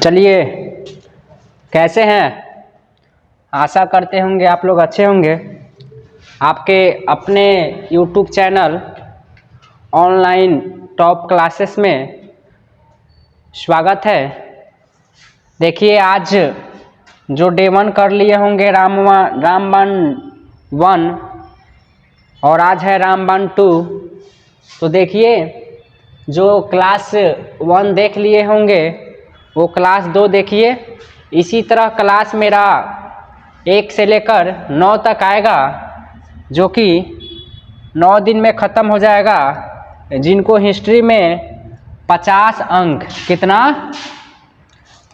चलिए, कैसे हैं? आशा करते होंगे आप लोग अच्छे होंगे। आपके अपने YouTube channel online top classes में स्वागत है। देखिए, आज जो डे 1 कर लिए होंगे रामबाण 1 और आज है रामबाण 2। तो देखिए, जो क्लास 1 देख लिए होंगे वो क्लास 2 देखिए। इसी तरह क्लास मेरा 1 से लेकर 9 तक आएगा, जो कि 9 दिन में ख़त्म हो जाएगा। जिनको हिस्ट्री में 50 अंक, कितना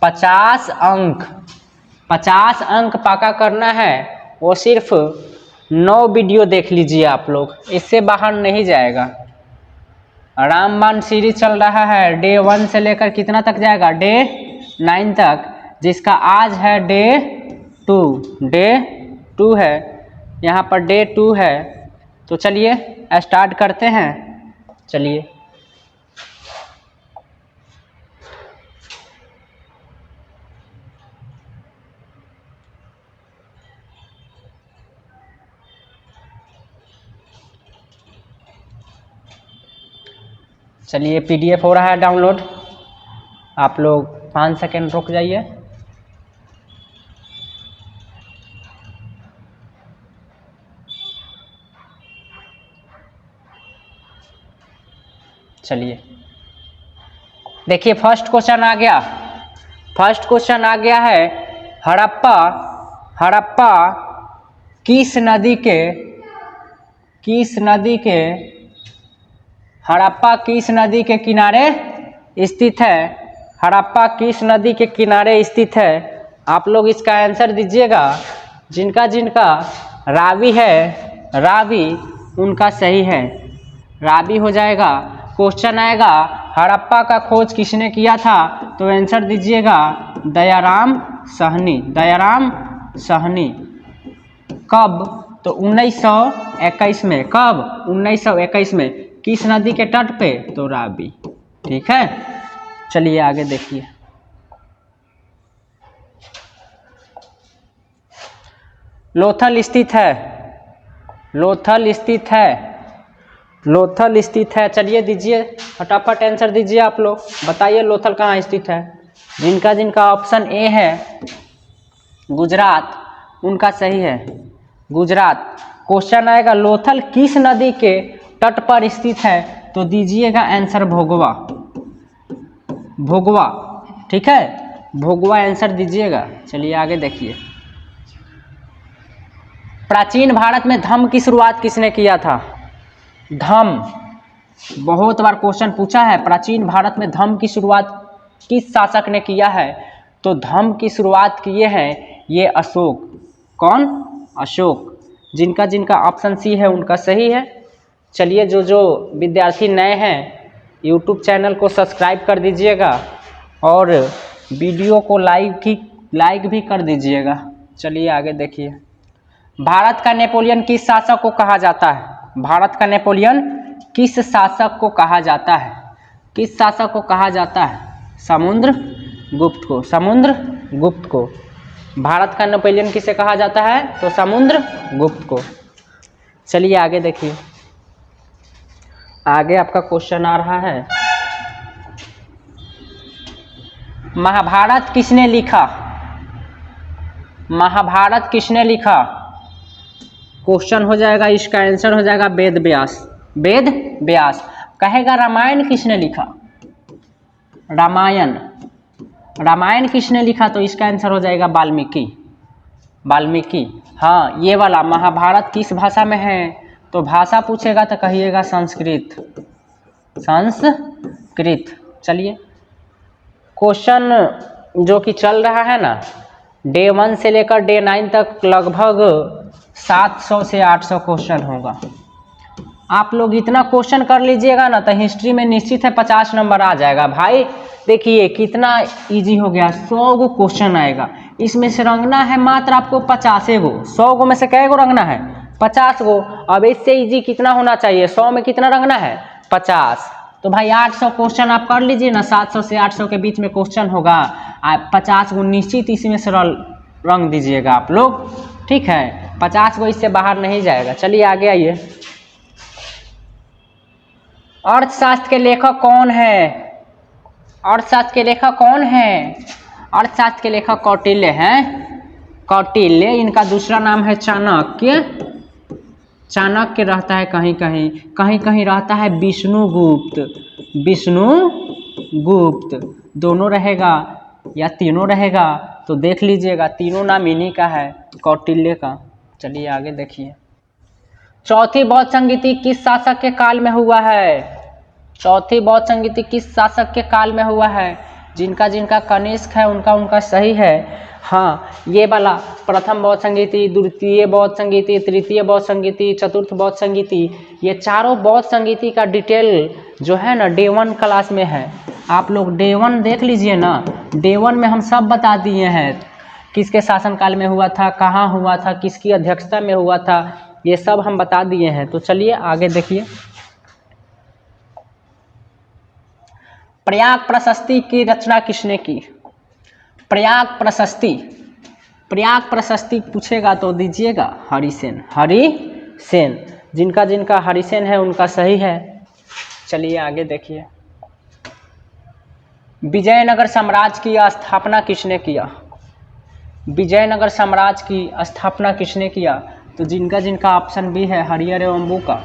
50 अंक पक्का करना है, वो सिर्फ 9 वीडियो देख लीजिए आप लोग, इससे बाहर नहीं जाएगा। रामबाण सीरीज चल रहा है, डे 1 से लेकर कितना तक जाएगा, डे 9 तक, जिसका आज है डे 2 है, यहाँ पर डे 2 है। तो चलिए स्टार्ट करते हैं। चलिए PDF हो रहा है डाउनलोड। आप लोग 5 सेकेंड रुक जाइए। चलिए देखिए, फर्स्ट क्वेश्चन आ गया है, हड़प्पा किस नदी के किनारे स्थित है? हड़प्पा किस नदी के किनारे स्थित है? आप लोग इसका आंसर दीजिएगा। जिनका रावी है, रावी उनका सही है, रावी हो जाएगा। क्वेश्चन आएगा हड़प्पा का खोज किसने किया था? तो आंसर दीजिएगा दयाराम साहनी। कब? तो 1921 में। कब? 1921 में। किस नदी के तट पे? तो रावी। ठीक है, चलिए आगे देखिए। लोथल स्थित है। चलिए दीजिए, फटाफट आंसर दीजिए। आप लोग बताइए लोथल कहाँ स्थित है। जिनका ऑप्शन ए है गुजरात, उनका सही है, गुजरात। क्वेश्चन आएगा लोथल किस नदी के तट पर स्थित है? तो दीजिएगा आंसर भोगवा। ठीक है, भोगवा आंसर दीजिएगा। चलिए आगे देखिए। प्राचीन भारत में धम्म की शुरुआत किसने किया था? धम्म बहुत बार क्वेश्चन पूछा है। प्राचीन भारत में धम्म की शुरुआत किस शासक ने किया है? तो धम्म की शुरुआत किए हैं ये अशोक। कौन? अशोक। जिनका ऑप्शन सी है उनका सही है। चलिए, जो विद्यार्थी नए हैं YouTube चैनल को सब्सक्राइब कर दीजिएगा और वीडियो को लाइक भी कर दीजिएगा। चलिए आगे देखिए। भारत का नेपोलियन किस शासक को कहा जाता है? भारत का नेपोलियन किस शासक को कहा जाता है? किस शासक को कहा जाता है? समुद्रगुप्त को। भारत का नेपोलियन किसे कहा जाता है? तो समुद्रगुप्त को। चलिए आगे देखिए। आगे आपका क्वेश्चन आ रहा है, महाभारत किसने लिखा? क्वेश्चन हो जाएगा, इसका आंसर हो जाएगा वेद व्यास। कहेगा रामायण किसने लिखा? रामायण किसने लिखा? तो इसका आंसर हो जाएगा वाल्मीकि। हाँ, ये वाला महाभारत किस भाषा में है? तो भाषा पूछेगा तो कहिएगा संस्कृत। चलिए, क्वेश्चन जो कि चल रहा है ना, डे 1 से लेकर डे 9 तक लगभग 700 से 800 क्वेश्चन होगा। आप लोग इतना क्वेश्चन कर लीजिएगा ना तो हिस्ट्री में निश्चित है 50 नंबर आ जाएगा। भाई देखिए कितना इजी हो गया। 100 गो क्वेश्चन आएगा, इसमें से रंगना है मात्र आपको 50 गो। 100 गो में से कै गो रंगना है? 50 गो। अब इससे इजी कितना होना चाहिए? 100 में कितना रंगना है? 50। तो भाई 800 क्वेश्चन आप कर लीजिए ना, 700 से 800 के बीच में क्वेश्चन होगा। आप 50 को निश्चित इसमें से रंग दीजिएगा आप लोग, ठीक है। 50 को इससे बाहर नहीं जाएगा। चलिए आगे आइए। अर्थशास्त्र के लेखक कौन है? अर्थशास्त्र के लेखक कौन है? अर्थशास्त्र के लेखक कौटिल्य हैं। कौटिल्य, इनका दूसरा नाम है चाणक्य। चाणक्य रहता है कहीं कहीं, कहीं कहीं रहता है विष्णुगुप्त। विष्णुगुप्त दोनों रहेगा या तीनों रहेगा, तो देख लीजिएगा, तीनों नाम इन्हीं का है, कौटिल्य का। चलिए आगे देखिए। चौथी बौद्ध संगीति किस शासक के काल में हुआ है? चौथी बौद्ध संगीति किस शासक के काल में हुआ है? जिनका जिनका कनिष्क है उनका उनका सही है। हाँ, ये वाला प्रथम बौद्ध संगीति, द्वितीय बौद्ध संगीति, तृतीय बौद्ध संगीति, चतुर्थ बौद्ध संगीति, ये चारों बौद्ध संगीति का डिटेल जो है ना डे 1 क्लास में है। आप लोग डे 1 देख लीजिए ना। डे 1 में हम सब बता दिए हैं, किसके शासनकाल में हुआ था, कहाँ हुआ था, किसकी अध्यक्षता में हुआ था, ये सब हम बता दिए हैं। तो चलिए आगे देखिए। प्रयाग प्रशस्ति की रचना किसने की? प्रयाग प्रशस्ति, प्रयाग प्रशस्ति पूछेगा तो दीजिएगा हरिसेन। हरिसेन, जिनका जिनका हरिसेन है उनका सही है। चलिए आगे देखिए। विजयनगर साम्राज्य की स्थापना किसने किया? विजयनगर साम्राज्य की स्थापना किसने किया? तो जिनका जिनका ऑप्शन बी है हरिहर एवं बुका,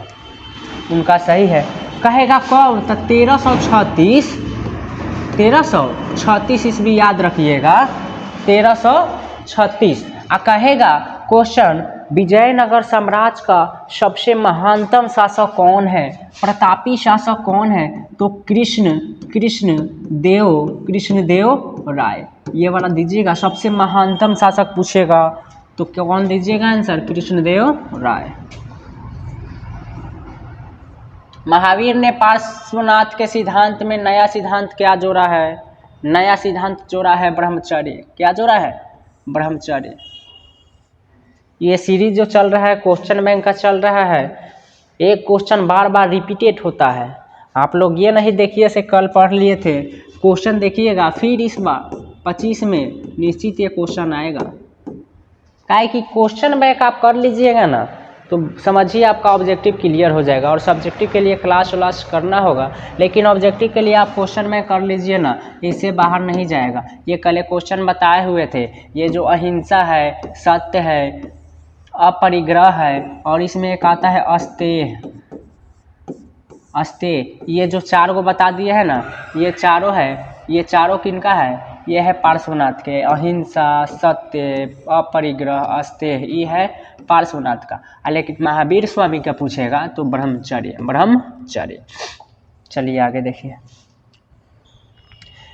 उनका सही है। कहेगा कब? तो 1336 ईस्वी, याद रखिएगा 1336। कहेगा क्वेश्चन, विजयनगर साम्राज्य का सबसे महानतम शासक कौन है, प्रतापी शासक कौन है? तो कृष्णदेव राय, ये वाला दीजिएगा। सबसे महानतम शासक पूछेगा तो कौन दीजिएगा आंसर? कृष्णदेव राय। महावीर ने पार्श्वनाथ के सिद्धांत में नया सिद्धांत क्या जोड़ा है? नया सिद्धांत जोड़ा है ब्रह्मचर्य। क्या जोड़ा है? ब्रह्मचर्य। ये सीरीज जो चल रहा है क्वेश्चन बैंक का चल रहा है, एक क्वेश्चन बार बार रिपीटेड होता है। आप लोग ये नहीं देखिए से कल पढ़ लिए थे, क्वेश्चन देखिएगा, फिर इस बार 25 में निश्चित ये क्वेश्चन आएगा। काहे कि क्वेश्चन बैंक आप कर लीजिएगा ना तो समझिए आपका ऑब्जेक्टिव क्लियर हो जाएगा। और सब्जेक्टिव के लिए क्लास व्लास करना होगा, लेकिन ऑब्जेक्टिव के लिए आप क्वेश्चन में कर लीजिए ना, इससे बाहर नहीं जाएगा। ये कल क्वेश्चन बताए हुए थे, ये जो अहिंसा है, सत्य है, अपरिग्रह है, और इसमें एक आता है अस्तेय, ये जो चार को बता दिए है ना, ये चारों है। ये चारों किनका है? ये है पार्श्वनाथ के। अहिंसा, सत्य, अपरिग्रह, अस्तेय, ये है पार्श्वनाथ का। लेकिन महावीर स्वामी का पूछेगा तो ब्रह्मचर्य। चलिए आगे देखिए।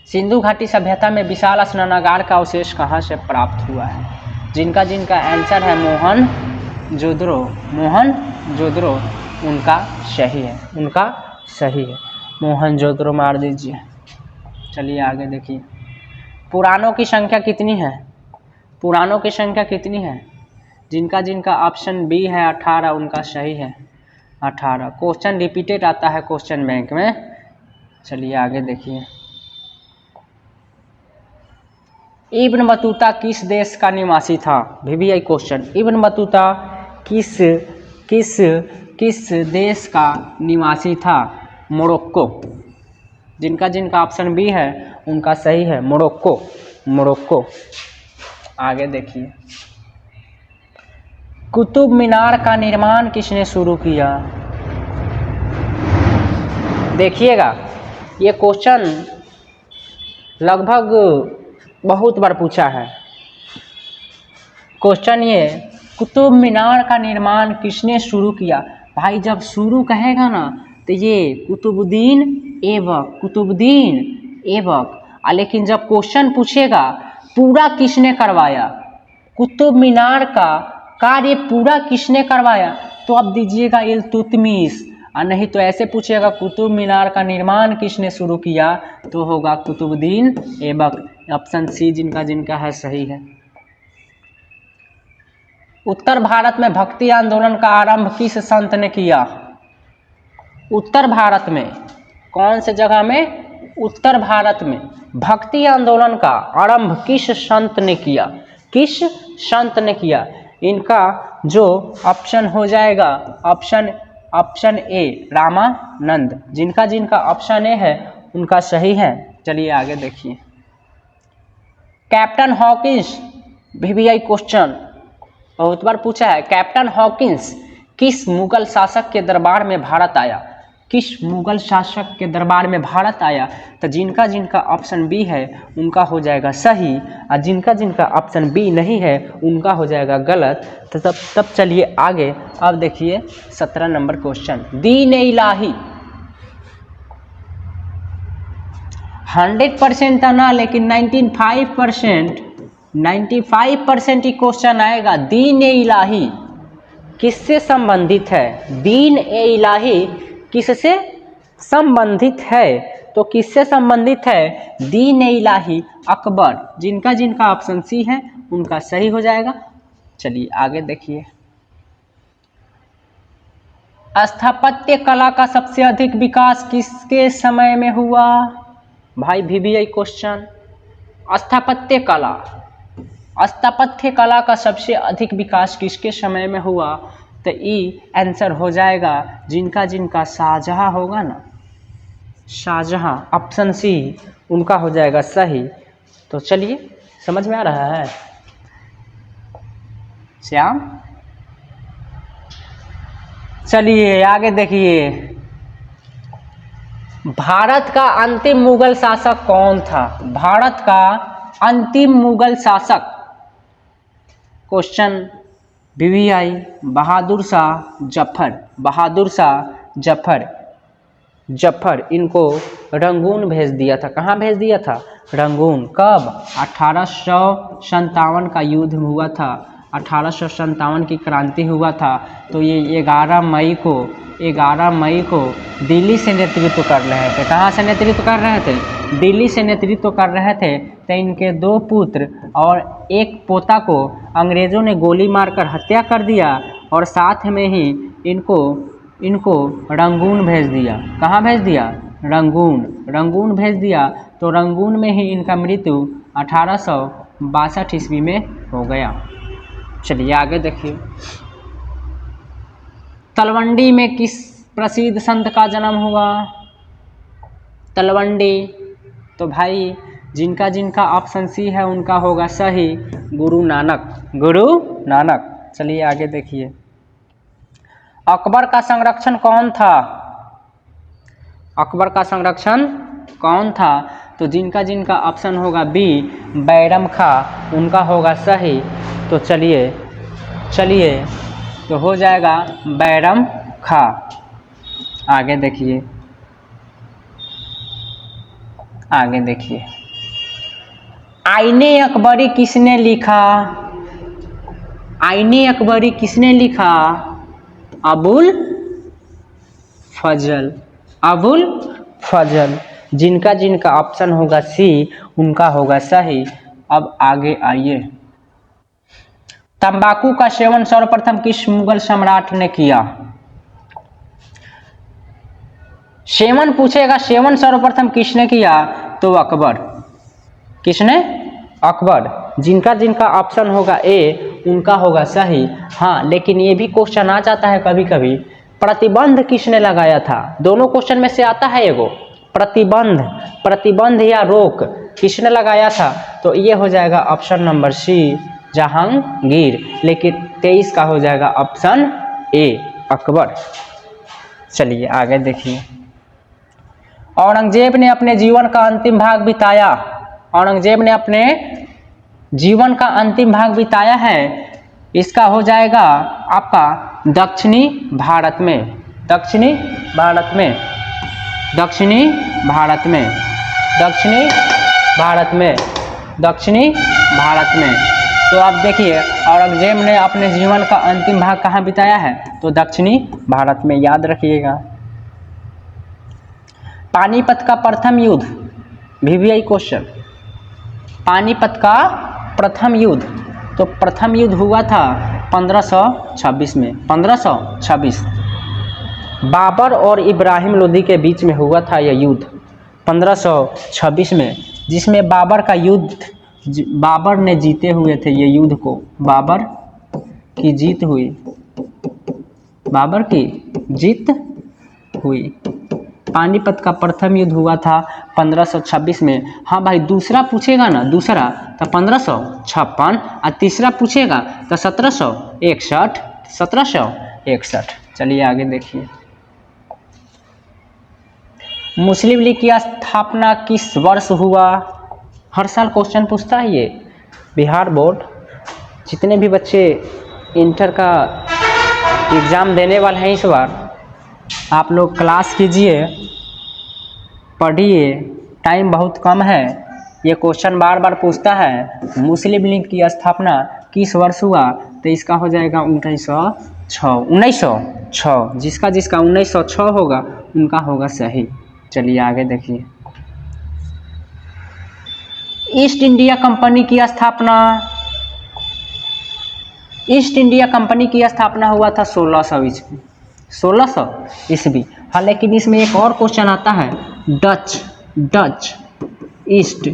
सिंधु घाटी सभ्यता में विशाल स्नानागार का अवशेष कहाँ से प्राप्त हुआ है? जिनका जिनका आंसर है मोहनजोदड़ो, उनका सही है, उनका सही है। मोहनजोदड़ो मार दीजिए। चलिए आगे देखिए। पुराणों की संख्या कितनी है? पुराणों की संख्या कितनी है? जिनका जिनका ऑप्शन बी है 18, उनका सही है 18। क्वेश्चन रिपीटेड आता है क्वेश्चन बैंक में। चलिए आगे देखिए। इब्न बतूता किस देश का निवासी था? VVI question. इब्न बतूता किस देश का निवासी था? मोरक्को। जिनका जिनका ऑप्शन बी है उनका सही है मोरक्को। आगे देखिए। कुतुब मीनार का निर्माण किसने शुरू किया? देखिएगा, ये क्वेश्चन लगभग बहुत बार पूछा है। क्वेश्चन ये, कुतुब मीनार का निर्माण किसने शुरू किया? भाई जब शुरू कहेगा ना तो ये कुतुबुद्दीन ऐबक। लेकिन जब क्वेश्चन पूछेगा पूरा किसने करवाया, कुतुब मीनार का कार्य पूरा किसने करवाया, तो अब दीजिएगा इल्तुतमिश। नहीं तो ऐसे पूछेगा कुतुब मीनार का निर्माण किसने शुरू किया, तो होगा कुतुबुद्दीन ऐबक। ऑप्शन सी जिनका जिनका है सही है। उत्तर भारत में भक्ति आंदोलन का आरंभ किस संत ने किया? उत्तर भारत में कौन से जगह में? उत्तर भारत में। भक्ति आंदोलन का आरंभ किस संत ने किया? किस संत ने किया? इनका जो ऑप्शन हो जाएगा ऑप्शन ए रामानंद। जिनका जिनका ऑप्शन ए है उनका सही है। चलिए आगे देखिए। कैप्टन हॉकिंस, वीवीआई क्वेश्चन बहुत बार पूछा है। कैप्टन हॉकिंस किस मुगल शासक के दरबार में भारत आया? किस मुगल शासक के दरबार में भारत आया? तो जिनका जिनका ऑप्शन बी है उनका हो जाएगा सही, और जिनका जिनका ऑप्शन बी नहीं है उनका हो जाएगा गलत। तो तब चलिए आगे। अब देखिए 17 नंबर क्वेश्चन। दीन इलाही 100% था ना, लेकिन 95% ही क्वेश्चन आएगा। दीन इलाही किससे संबंधित है? दीन इलाही किससे संबंधित है? तो किससे संबंधित है? दीन इलाही अकबर। जिनका जिनका ऑप्शन सी है उनका सही हो जाएगा। चलिए आगे देखिए। स्थापत्य कला का सबसे अधिक विकास किसके समय में हुआ? भाई वीवीआई क्वेश्चन। स्थापत्य कला का सबसे अधिक विकास किसके समय में हुआ? तो ई आंसर हो जाएगा जिनका जिनका शाहजहां होगा ना, शाहजहां, ऑप्शन सी उनका हो जाएगा सही। तो चलिए समझ में आ रहा है श्याम? चलिए आगे देखिए। भारत का अंतिम मुगल शासक कौन था? भारत का अंतिम मुगल शासक क्वेश्चन वीवीआई बहादुर शाह जफर इनको रंगून भेज दिया था। कहाँ भेज दिया था? रंगून। कब? 1857 का युद्ध हुआ था, 1857 की क्रांति हुआ था। तो ये 11 मई को दिल्ली से नेतृत्व कर रहे थे। कहाँ से नेतृत्व कर रहे थे? दिल्ली से नेतृत्व कर रहे थे। तो इनके 2 पुत्र और 1 पोता को अंग्रेज़ों ने गोली मारकर हत्या कर दिया, और साथ में ही इनको रंगून भेज दिया। कहाँ भेज दिया? रंगून भेज दिया। तो रंगून में ही इनका मृत्यु 1862 ईस्वी में हो गया। चलिए आगे देखिए। तलवंडी में किस प्रसिद्ध संत का जन्म हुआ? तलवंडी। तो भाई जिनका जिनका ऑप्शन सी है उनका होगा सही, गुरु नानक। चलिए आगे देखिए। अकबर का संरक्षण कौन था? अकबर का संरक्षण कौन था? तो जिनका जिनका ऑप्शन होगा बी बैरम खां उनका होगा सही। तो चलिए तो हो जाएगा बैरम खां। आगे देखिए। आईने अकबरी किसने लिखा? आईने अकबरी किसने लिखा? अबुल फजल। जिनका जिनका ऑप्शन होगा सी उनका होगा सही। अब आगे आइए। तंबाकू का सेवन सर्वप्रथम किस मुगल सम्राट ने किया? सेवन पूछेगा, सेवन सर्वप्रथम किसने किया? तो अकबर। किसने? अकबर। जिनका जिनका ऑप्शन होगा ए उनका होगा सही। हाँ, लेकिन ये भी क्वेश्चन आ जाता है कभी कभी, प्रतिबंध किसने लगाया था? दोनों क्वेश्चन में से आता है एगो, प्रतिबंध या रोक किसने लगाया था? तो ये हो जाएगा ऑप्शन नंबर सी जहांगीर। लेकिन 23 का हो जाएगा ऑप्शन ए अकबर। चलिए आगे देखिए। औरंगजेब ने अपने जीवन का अंतिम भाग बिताया। औरंगजेब ने अपने जीवन का अंतिम भाग बिताया है। इसका हो जाएगा आपका दक्षिणी भारत में। तो आप देखिए औरंगजेब ने अपने जीवन का अंतिम भाग कहाँ बिताया है? तो दक्षिणी भारत में, याद रखिएगा। पानीपत का प्रथम युद्ध, वीवीआई क्वेश्चन। पानीपत का प्रथम युद्ध, तो प्रथम युद्ध हुआ था 1526 में। 1526 बाबर और इब्राहिम लोदी के बीच में हुआ था यह युद्ध 1526 में, जिसमें बाबर ने जीते हुए थे ये युद्ध को। बाबर की जीत हुई, बाबर की जीत हुई। पानीपत का प्रथम युद्ध हुआ था 1526 में। हाँ भाई, दूसरा पूछेगा ना, दूसरा तो 1556 और तीसरा पूछेगा तो 1761। चलिए आगे देखिए। मुस्लिम लीग की स्थापना किस वर्ष हुआ? हर साल क्वेश्चन पूछता है ये बिहार बोर्ड। जितने भी बच्चे इंटर का एग्ज़ाम देने वाले हैं इस बार, आप लोग क्लास कीजिए, पढ़िए, टाइम बहुत कम है। ये क्वेश्चन बार बार पूछता है मुस्लिम लीग की स्थापना किस वर्ष हुआ, तो इसका हो जाएगा 1906। जिसका 1906 होगा उनका होगा सही। चलिए आगे देखिए। ईस्ट इंडिया कंपनी की स्थापना, ईस्ट इंडिया कंपनी की स्थापना हुआ था 1600 ईस्वी। हाँ, लेकिन इसमें एक और क्वेश्चन आता है, डच ईस्ट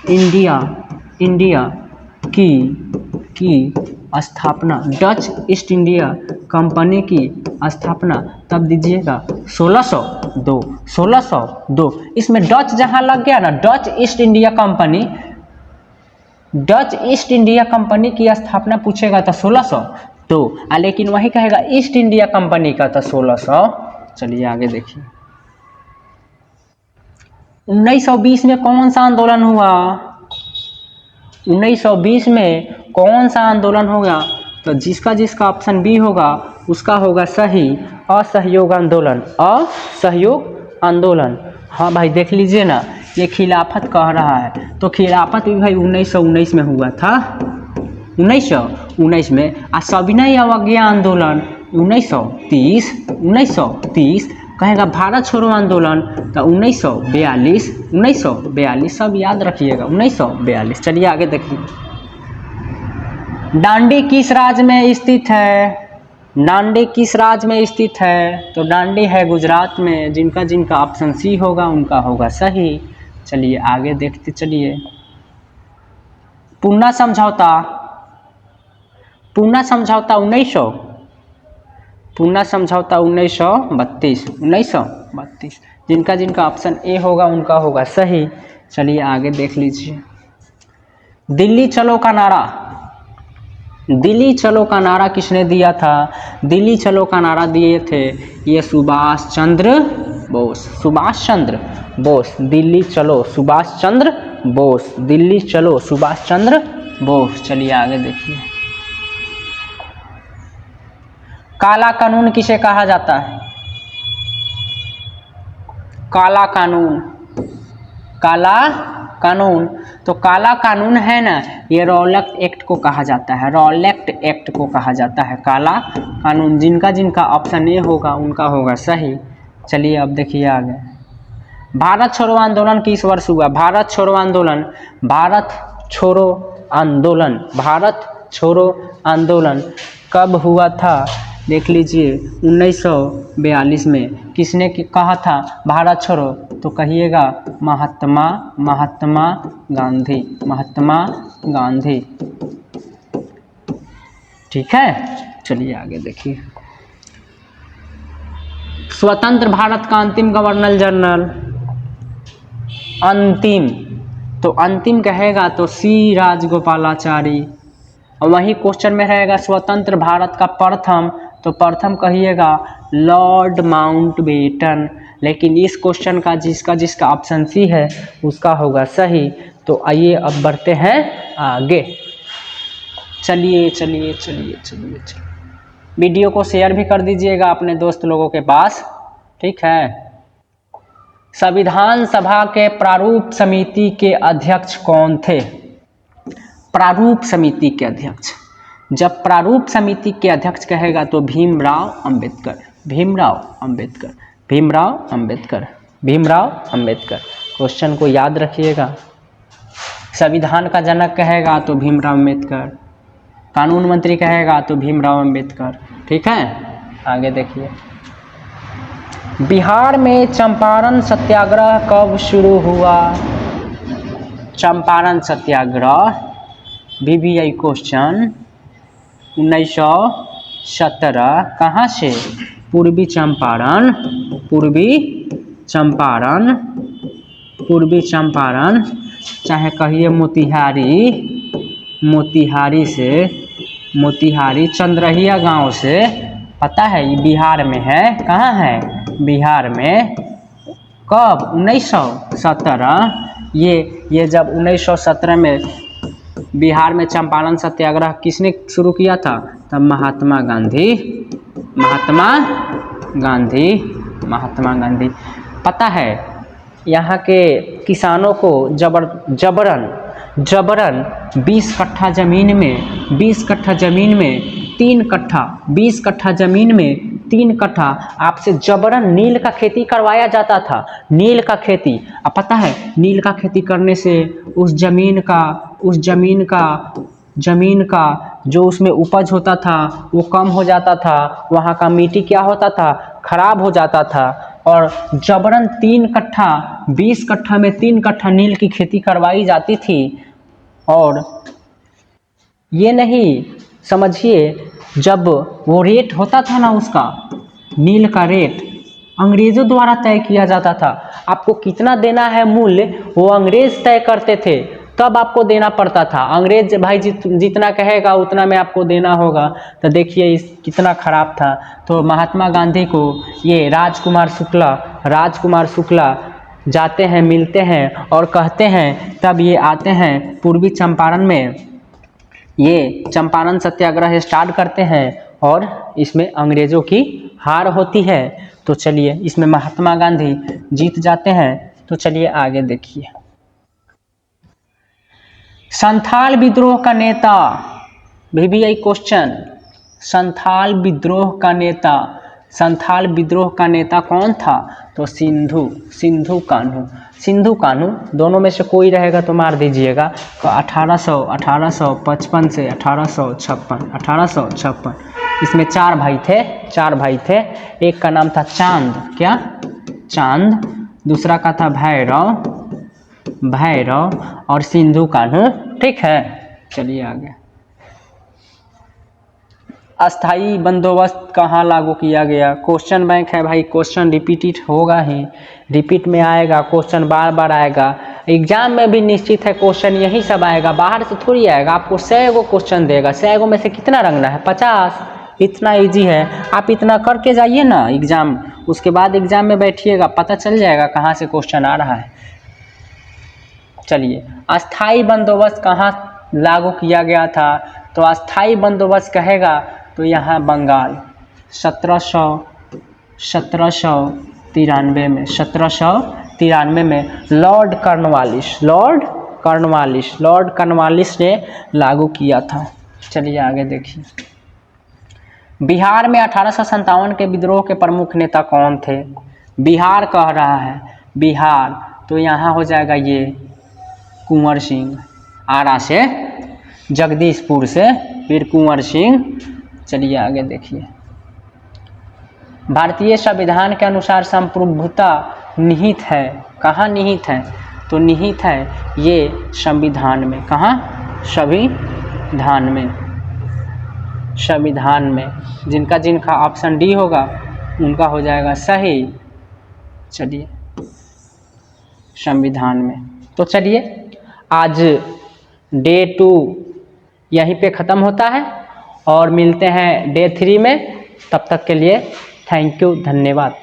इंडिया की स्थापना, डच ईस्ट इंडिया कंपनी की स्थापना तब दीजिएगा 1602। इसमें डच जहाँ लग गया ना, डच ईस्ट इंडिया कंपनी की स्थापना पूछेगा तो 1602, लेकिन वही कहेगा ईस्ट इंडिया कंपनी का तो 1600। चलिए आगे देखिए। 1920 में कौन सा आंदोलन हुआ? 1920 में कौन सा आंदोलन होगा? तो जिसका ऑप्शन बी होगा उसका होगा सही, असहयोग आंदोलन। हाँ भाई, देख लीजिए ना, ये खिलाफत कह रहा है, तो खिलाफत भी भाई 1919 में हुआ था। 1919 में। सविनय अवज्ञा आंदोलन 1930 कहेगा। भारत छोड़ो आंदोलन तो 1942 सब याद रखिएगा, 1942। चलिए आगे देखिए। डांडी किस राज्य में स्थित है? डांडी किस राज्य में स्थित है? तो डांडी है गुजरात में। जिनका ऑप्शन सी होगा उनका होगा सही। चलिए आगे देखते चलिए। पूना समझौता 1932। जिनका ऑप्शन ए होगा उनका होगा सही। चलिए आगे देख लीजिए। दिल्ली चलो का नारा किसने दिया था? दिल्ली चलो का नारा दिए थे ये सुभाष चंद्र बोस। दिल्ली चलो सुभाष चंद्र बोस। चलिए आगे देखिए। काला कानून किसे कहा जाता है? काला कानून तो काला कानून है ना, ये रॉलेट एक्ट को कहा जाता है। काला कानून। जिनका ऑप्शन ए होगा उनका होगा सही। चलिए अब देखिए आगे। भारत छोड़ो आंदोलन किस वर्ष हुआ? भारत छोड़ो आंदोलन कब हुआ था? देख लीजिए 1942 में। किसने कहा था भारत छोड़ो? तो कहिएगा महात्मा गांधी। ठीक है, चलिए आगे देखिए। स्वतंत्र भारत का अंतिम गवर्नर जनरल, अंतिम कहेगा तो सी राजगोपालाचारी। और वही क्वेश्चन में रहेगा स्वतंत्र भारत का प्रथम, तो प्रथम कहिएगा लॉर्ड माउंटबेटन। लेकिन इस क्वेश्चन का जिसका ऑप्शन सी है उसका होगा सही। तो आइए अब बढ़ते हैं आगे। चलिए। वीडियो को शेयर भी कर दीजिएगा अपने दोस्त लोगों के पास, ठीक है। संविधान सभा के प्रारूप समिति के अध्यक्ष कौन थे? प्रारूप समिति के अध्यक्ष, जब प्रारूप समिति के अध्यक्ष कहेगा तो भीमराव अंबेडकर। क्वेश्चन को याद रखिएगा। संविधान का जनक कहेगा तो भीमराव अंबेडकर, कानून मंत्री कहेगा तो भीमराव अंबेडकर। ठीक है, आगे देखिए। बिहार में चंपारण सत्याग्रह कब शुरू हुआ? चंपारण सत्याग्रह VVI क्वेश्चन 1917 कहाँ से? पूर्वी चंपारण, पूर्वी चंपारण चाहे कहिए मोतिहारी से, मोतिहारी चंद्रहिया गांव से, पता है ये बिहार में है। कहाँ है? बिहार में। कब? 1917। ये जब 1917 में बिहार में चंपारण सत्याग्रह किसने शुरू किया था? तब महात्मा गांधी। पता है यहाँ के किसानों को जबरन 20 कट्ठा ज़मीन में 20 कट्ठा ज़मीन में 3 कट्ठा 20 कट्ठा ज़मीन में 3 कट्ठा आपसे जबरन नील का खेती करवाया जाता था। नील का खेती। अब पता है नील का खेती करने से उस ज़मीन का जो उसमें उपज होता था वो कम हो जाता था। वहाँ का मिट्टी क्या होता था? खराब हो जाता था। और जबरन 3 कट्ठा 20 कट्ठा में 3 कट्ठा नील की खेती करवाई जाती थी। और ये नहीं समझिए, जब वो रेट होता था ना, उसका नील का रेट अंग्रेज़ों द्वारा तय किया जाता था। आपको कितना देना है मूल्य, वो अंग्रेज़ तय करते थे, तब आपको देना पड़ता था। अंग्रेज भाई जितना कहेगा उतना में आपको देना होगा। तो देखिए कितना खराब था। तो महात्मा गांधी को ये राजकुमार शुक्ला जाते हैं, मिलते हैं और कहते हैं, तब ये आते हैं पूर्वी चंपारण में, ये चंपारण सत्याग्रह स्टार्ट करते हैं और इसमें अंग्रेज़ों की हार होती है। तो चलिए इसमें महात्मा गांधी जीत जाते हैं। तो चलिए आगे देखिए। संथाल विद्रोह का नेता, VVI क्वेश्चन, संथाल विद्रोह का नेता कौन था? तो सिंधु कान्हू, दोनों में से कोई रहेगा तो मार दीजिएगा। तो 1855 से 1856 इसमें 4 भाई थे। एक का नाम था चांद, दूसरा का था भैरव और सिंधु कान्हू। ठीक है, चलिए आगे। अस्थाई बंदोबस्त कहाँ लागू किया गया? क्वेश्चन बैंक है भाई, क्वेश्चन रिपीटेड होगा ही, रिपीट में आएगा, क्वेश्चन बार बार आएगा। एग्जाम में भी निश्चित है क्वेश्चन यही सब आएगा, बाहर से थोड़ी आएगा। आपको 100 गो क्वेश्चन देगा, 100 गो में से कितना रंगना है? 50। इतना इजी है, आप इतना करके जाइए ना एग्जाम, उसके बाद एग्जाम में बैठिएगा, पता चल जाएगा कहाँ से क्वेश्चन आ रहा है। चलिए, अस्थाई बंदोबस्त कहाँ लागू किया गया था? तो अस्थाई बंदोबस्त कहेगा तो यहाँ बंगाल 1793 में लॉर्ड कॉर्नवालिस ने लागू किया था। चलिए आगे देखिए। बिहार में 1857 के विद्रोह के प्रमुख नेता कौन थे? बिहार कह रहा है, बिहार, तो यहाँ हो जाएगा ये कुंवर सिंह, आरा से, जगदीशपुर से वीर कुंवर सिंह। चलिए आगे देखिए। भारतीय संविधान के अनुसार संप्रभुता निहित है। कहाँ निहित है? तो निहित है ये संविधान में। कहाँ? संविधान में। जिनका ऑप्शन डी होगा उनका हो जाएगा सही। चलिए, संविधान में। तो चलिए आज डे 2 यहीं पे ख़त्म होता है और मिलते हैं डे 3 में। तब तक के लिए थैंक यू, धन्यवाद।